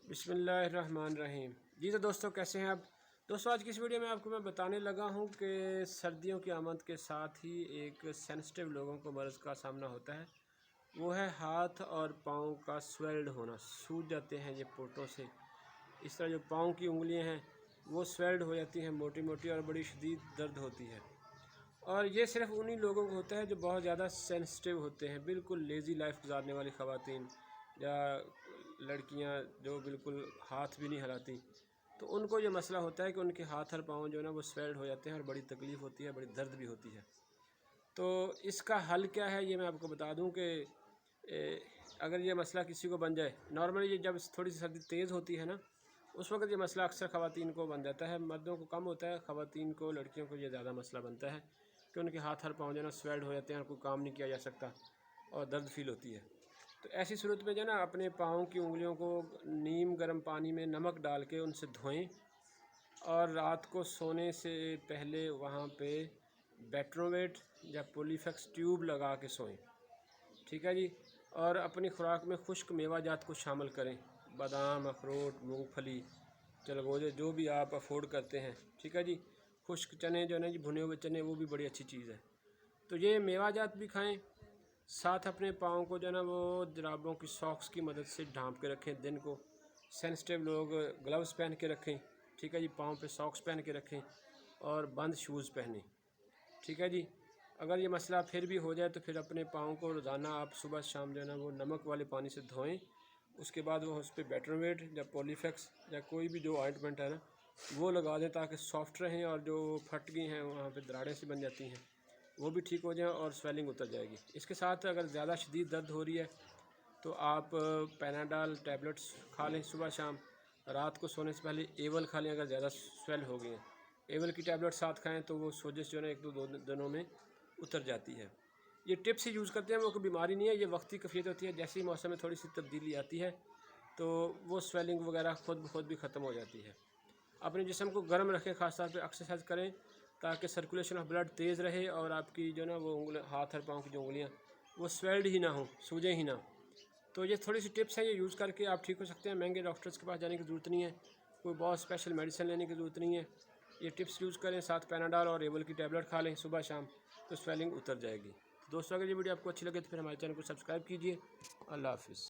बिस्मिल्लाहिर्रहमानिर्रहीम। जी तो दोस्तों, कैसे हैं आप दोस्तों? आज की इस वीडियो में आपको मैं बताने लगा हूं कि सर्दियों की आमद के साथ ही एक सेंसिटिव लोगों को मर्ज़ का सामना होता है। वो है हाथ और पाँव का स्वेल्ड होना। सूज जाते हैं ये पोटों से। इस तरह जो पाँव की उंगलियां हैं वो स्वेल्ड हो जाती हैं, मोटी मोटी, और बड़ी शदीद दर्द होती है। और ये सिर्फ उन्हीं लोगों को होता है जो बहुत ज़्यादा सेंसिटिव होते हैं, बिल्कुल लेज़ी लाइफ गुजारने वाली ख़वातीन या लड़कियां जो बिल्कुल हाथ भी नहीं हिलाती। तो उनको ये मसला होता है कि उनके हाथ और पाँव जो है ना वो स्वेल्ड हो जाते हैं और बड़ी तकलीफ़ होती है, बड़ी दर्द भी होती है। तो इसका हल क्या है ये मैं आपको बता दूं कि अगर ये मसला किसी को बन जाए, नॉर्मली ये जब थोड़ी सी सर्दी तेज़ होती है ना, उस वक्त ये मसला अक्सर ख़वातीन को बन जाता है। मर्दों को कम होता है, ख़वातीन को, लड़कियों को ये ज़्यादा मसला बनता है कि उनके हाथ और पाँव जो है ना स्वेल्ड हो जाते हैं और कोई काम नहीं किया जा सकता और दर्द फील होती है। तो ऐसी सूरत में जो है ना अपने पाँव की उंगलियों को नीम गर्म पानी में नमक डाल के उनसे धोएं और रात को सोने से पहले वहाँ पे बेट्रोवेट या पोलीफेक्स ट्यूब लगा के सोएं। ठीक है जी। और अपनी खुराक में खुश्क मेवाजात को शामिल करें, बादाम, अखरोट, मूंगफली, चलगोजे, जो भी आप अफोर्ड करते हैं। ठीक है जी। खुश्क चने जो है ना जी, भुने हुए चने, वो भी बड़ी अच्छी चीज़ है। तो ये मेवाजात भी खाएं। साथ अपने पाँव को जो है ना वो जुराबों की सॉक्स की मदद से ढांप के रखें। दिन को सेंसिटिव लोग ग्लव्स पहन के रखें। ठीक है जी। पाँव पे सॉक्स पहन के रखें और बंद शूज़ पहनें। ठीक है जी। अगर ये मसला फिर भी हो जाए तो फिर अपने पाँव को रोज़ाना आप सुबह शाम जो है ना वो नमक वाले पानी से धोएं। उसके बाद वो उस पर बेट्रोवेट या पॉलीफेक्स या कोई भी जो ऑइंटमेंट है ना वो लगा दें ताकि सॉफ्ट रहें, और जो फट गई हैं वहाँ पे दरारें सी बन जाती हैं वो भी ठीक हो जाए और स्वेलिंग उतर जाएगी। इसके साथ अगर ज़्यादा शदीद दर्द हो रही है तो आप पैनाडाल टैबलेट्स खा लें सुबह शाम। रात को सोने से पहले एवल खा लें अगर ज़्यादा स्वेल हो गई हैं। एवल की टैबलेट साथ खाएं तो वो सोजिश जो है ना 1-2 दिनों में उतर जाती है। ये टिप्स ही यूज़ करते हैं, वो कोई बीमारी नहीं है, ये वक्ती कैफियत होती है। जैसे ही मौसम में थोड़ी सी तब्दीली आती है तो वो स्वेलिंग वगैरह खुद ब खुद भी ख़त्म हो जाती है। अपने जिस्म को गर्म रखें, ख़ास तौर पे एक्सरसाइज करें ताकि सर्कुलेशन ऑफ ब्लड तेज़ रहे और आपकी जो ना वो उंगली, हाथ और पाँव की जो उंगलियाँ वो स्वेल्ड ही ना हो, सूजें ही ना। तो ये थोड़ी सी टिप्स हैं, ये यूज़ करके आप ठीक हो सकते हैं। महंगे डॉक्टर्स के पास जाने की ज़रूरत नहीं है, कोई बहुत स्पेशल मेडिसिन लेने की ज़रूरत नहीं है। ये टिप्स यूज़ करें, साथ पैनाडाल और एवल की टैबलेट खा लें सुबह शाम, तो स्वेलिंग उतर जाएगी। तो दोस्तों, अगर ये वीडियो आपको अच्छी लगे तो फिर हमारे चैनल को सब्सक्राइब कीजिए। अल्लाह हाफ़िज़।